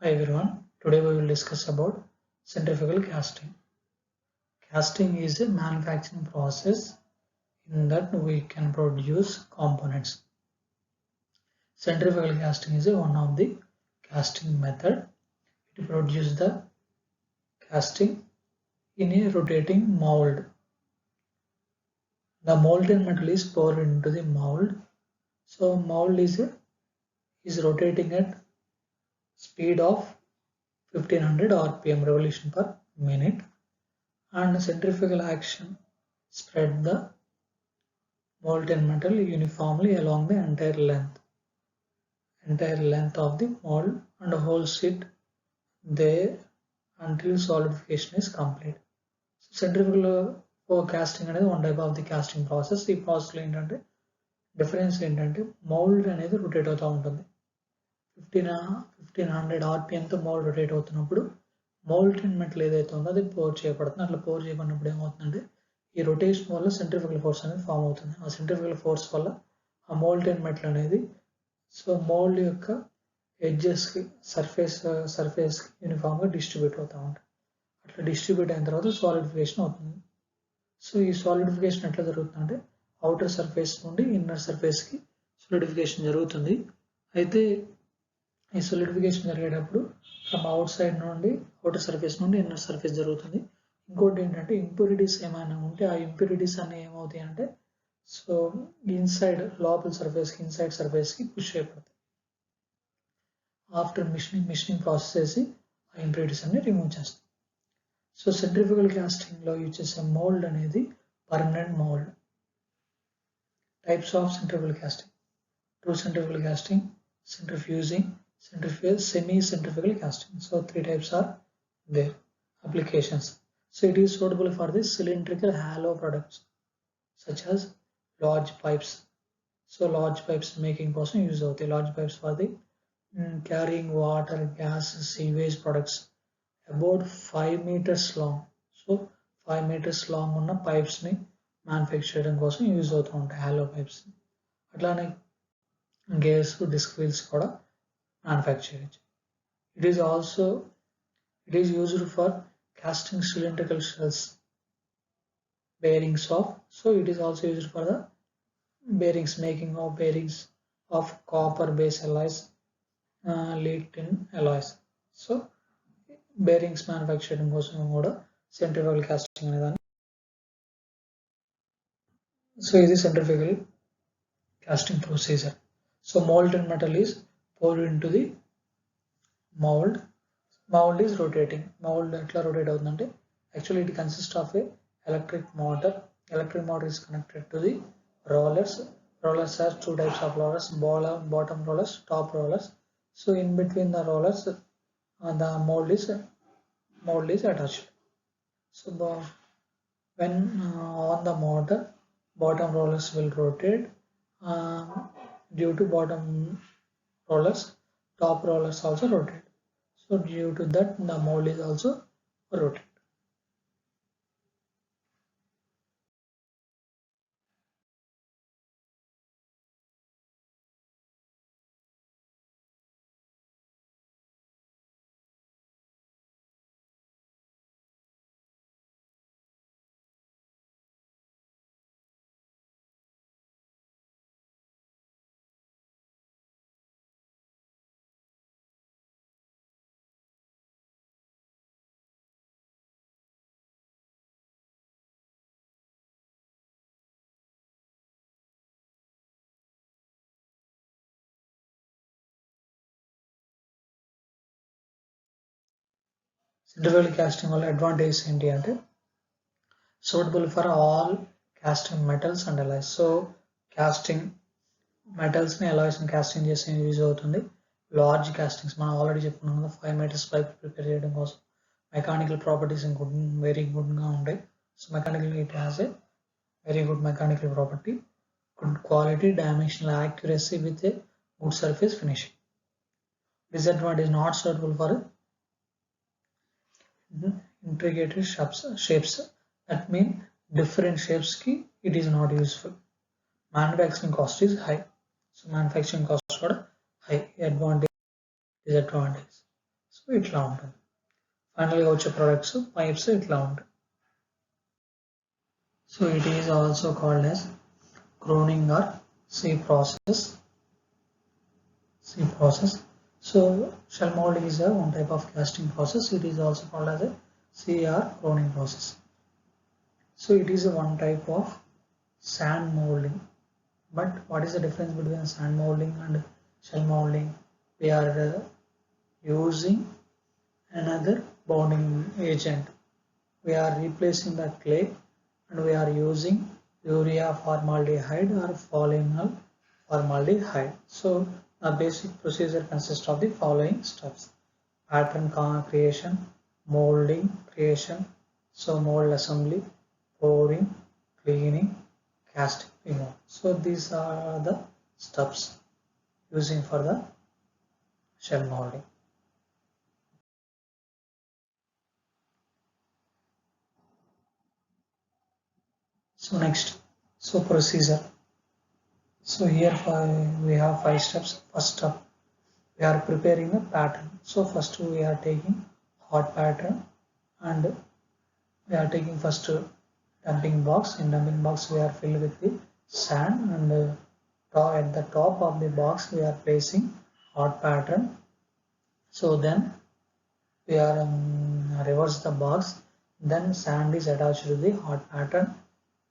Hi everyone, today we will discuss about centrifugal casting. Casting is a manufacturing process in that we can produce components. Centrifugal casting is one of the casting method. It produces the casting in a rotating mold. The molten metal is poured into the mold. So mold is rotating at speed of 1500 rpm revolution per minute, and centrifugal action spread the molten metal uniformly along the entire length of the mold and holds it there until solidification is complete. So centrifugal casting అనేది one type of the casting process. ఈ process లో ఏంటంటే difference ఏంటంటే mould అనేది rotate అవుతూ ఉంటుంది. 1500 ఆర్పిఎంతో mould rotate అవుతున్నప్పుడు మౌల్టెన్ metal ఏదైతే ఉందో అది పోర్ చేయబడుతుంది. అట్లా పోర్ చేయబడినప్పుడు ఏమవుతుందంటే ఈ రొటేషన్ వల్ల సెంట్రిఫ్యూగల్ ఫోర్స్ అనేది ఫామ్ అవుతుంది. ఆ సెంట్రిఫ్యూగల్ ఫోర్స్ వల్ల ఆ మోల్టెన్ మెటల్ అనేది మోల్డ్ యొక్క ఎడ్జెస్కి సర్ఫేస్కి యూనిఫామ్గా డిస్ట్రిబ్యూట్ అవుతూ ఉంటాయి. అట్లా డిస్ట్రిబ్యూట్ అయిన తర్వాత సాలిడిఫికేషన్ అవుతుంది. సో ఈ సాలిడిఫికేషన్ ఎట్లా జరుగుతుందంటే అవుటర్ సర్ఫేస్ నుండి ఇన్నర్ సర్ఫేస్కి సాలిడిఫికేషన్ జరుగుతుంది. అయితే ఈ సాలిడిఫికేషన్ జరిగేటప్పుడు ఫ్రమ్ అవుట్ సైడ్ నుండి అవుటర్ సర్ఫేస్ నుండి ఇన్నర్ సర్ఫేస్ జరుగుతుంది. ఇంకోటి ఏంటంటే ఇంప్యూరిటీస్ ఏమైనా ఉంటే ఆ ఇంప్యూరిటీస్ అన్నీ ఏమవుతాయి అంటే లోపల సర్ఫేస్కి ఇన్సైడ్ సర్ఫేస్కి పుష్ చేయబడతాయి. ఆఫ్టర్ మిషనింగ్ ప్రాసెస్ చేసి ఆ ఇంప్యూరిటీస్ అన్ని రిమూవ్ చేస్తాం. సో సెంట్రిఫ్యూగల్ క్యాస్టింగ్లో యూజ్ చేసే మోల్డ్ అనేది permanent mould. Types of centrifugal casting: true centrifugal casting, centrifuging, centrifugal, semi-centrifugal casting. So 3 types are there. Applications: so it is suitable for the cylindrical hollow products such as large pipes. So large pipes making కోసం use అవుతాయి. Large pipes for the carrying water, gas, sewage products about 5 meters long. So 5 meters long ఉన్న pipes ని manufacture చేయడం కోసం use అవుతూ ఉంటాయి hollow pipes. అట్లానే gears, disc wheels కూడా మ్యానుఫ్యాక్చర్ చేయొచ్చు. It is used for casting cylindrical shells, bearings of. So it is also used for the bearings, making of bearings of copper base alloys, lead tin alloys. So bearings manufacturing కోసం కూడా centrifugal casting అనేదాన్ని. So ఇది centrifugal casting procedure. So molten metal is poured into the mold. Mold is rotating. Mold ఎట్లా rotate అవుతుందంటే actually it consists of a electric motor. Electric motor is connected to the rollers. Rollers have 2 types of rollers: bottom rollers, top rollers. So in between the rollers the mold is attached. So when on the motor, bottom rollers will rotate. Due to bottom rollers, top rollers also rotate. So due to that the mold is also rotate. Centrifugal casting వల్ల advantage ఏంటి అంటే suitable for all casting metals and alloys. So casting metals ని alloys ని casting చేసే use అవుతుంది. Large castings మనం already చెప్పుకున్నాం కదా, 5 meters పైప్ ప్రిపేర్ చేయడం కోసం మెకానికల్ ప్రాపర్టీస్ వెరీ గుడ్గా ఉంటాయి. So mechanical it has a very good mechanical property, good quality, dimensional accuracy with a good surface finishing. Disadvantage: not suitable for intricate shapes. That means different shapes ki it is not useful. Manufacturing cost is high. So manufacturing cost is high. Advantage, disadvantage. So ఇట్లా ఉంటుంది. ఫైనల్గా వచ్చే products pipes ఇట్లా ఉంటాయి. So it is also called as Groning or C process. So shell molding is a one type of casting process. It is also called as a CR groning process. So it is a one type of sand molding. But what is the difference between sand molding and shell molding? We are using another bonding agent. We are replacing the clay and we are using urea formaldehyde or polyvinyl formaldehyde. So the basic procedure consists of the following steps: pattern creation, molding creation, so mold assembly, pouring, cleaning, casting, remove. So these are the steps using for the shell molding. So next, so procedure. So here we have 5 steps. First step, we are preparing the pattern. So first we are taking hot pattern and we are taking first dumping box. In dumping box we are filled with the sand and at the top of the box we are placing hot pattern. So then we are reverse the box, then sand is attached to the hot pattern,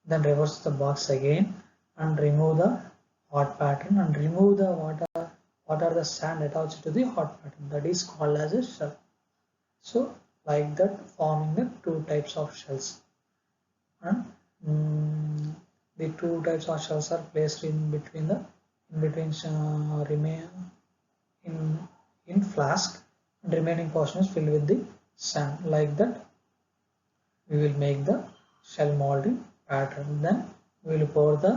then reverse the box again and remove the hot pattern and remove the what are the sand attached to the hot pattern. That is called as a shell. So like that, forming the two types of shells, and the two types of shells are placed in between in flask, and remaining portion is filled with the sand. Like that we will make the shell molding pattern. Then we will pour the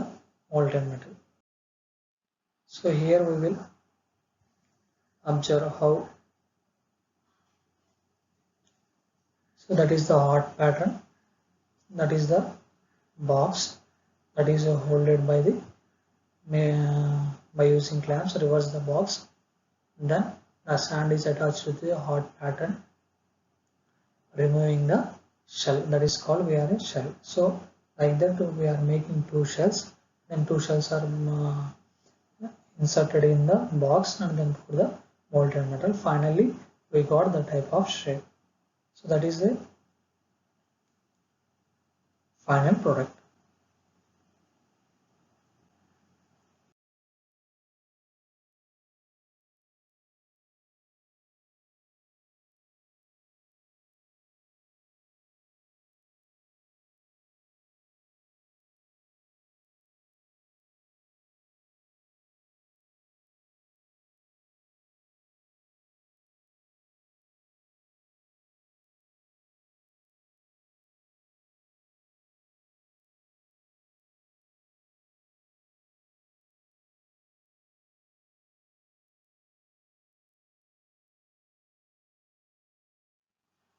molten metal. So here we will observe how. So that is the hot pattern, that is the box, that is holded by the by using clamps. Reverse the box, then the sand is attached to the hot pattern, removing the shell. That is called we are a shell. So like that we are making two shells, then two shells are inserted in the box and then put the molten metal. Finally we got the type of shape. So that is the final product.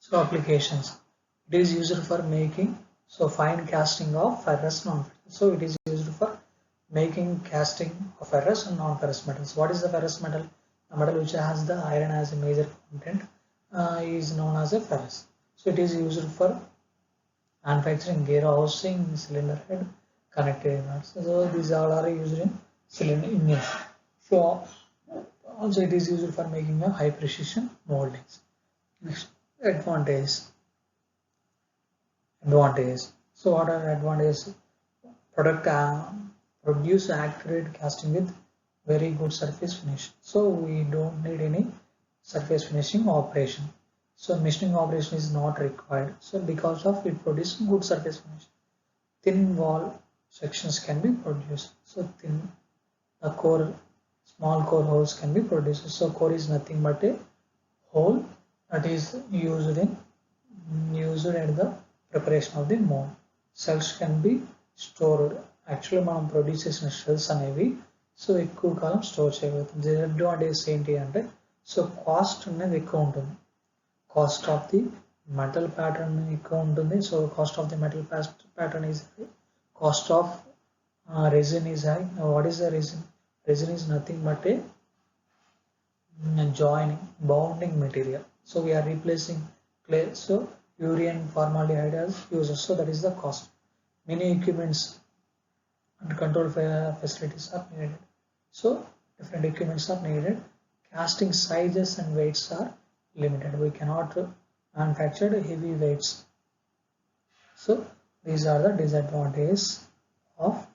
So applications, it is used for making fine casting of ferrous non-ferrous. So it is used for making casting of ferrous and non-ferrous metals. What is the ferrous metal? The metal which has the iron as a major content is known as a ferrous. So it is used for manufacturing gear housing, cylinder head, connected nuts. So these all are used in cylinder engines. So also it is used for making a high precision moldings. Next, advantages. So what are advantages? Product produce accurate casting with very good surface finish. So we don't need any surface finishing operation. So machining operation is not required. So because of it produce good surface finish. Thin wall sections can be produced. So thin the core, small core holes can be produced. So core is nothing but a hole that is used at the preparation of the mold. Cells can be stored. Actually మనం produce చేసిన shells అనేవి so ఎక్కువ కాలం store చేయగలుగుతాం. Disadvantages ఏంటి అంటే so cost అనేది ఎక్కువ ఉంటుంది. Cost of the metal pattern ఎక్కువ ఉంటుంది. So cost of the metal pattern is high. Cost of resin is high. Now what is the resin? Resin is nothing but a joining, bonding material. So we are replacing clay. So urea and formaldehyde as uses. So that is the cost. Many equipments and control facilities are needed. So different equipments are needed. Casting sizes and weights are limited. We cannot manufacture heavy weights. So these are the disadvantages of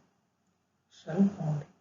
shelf molding.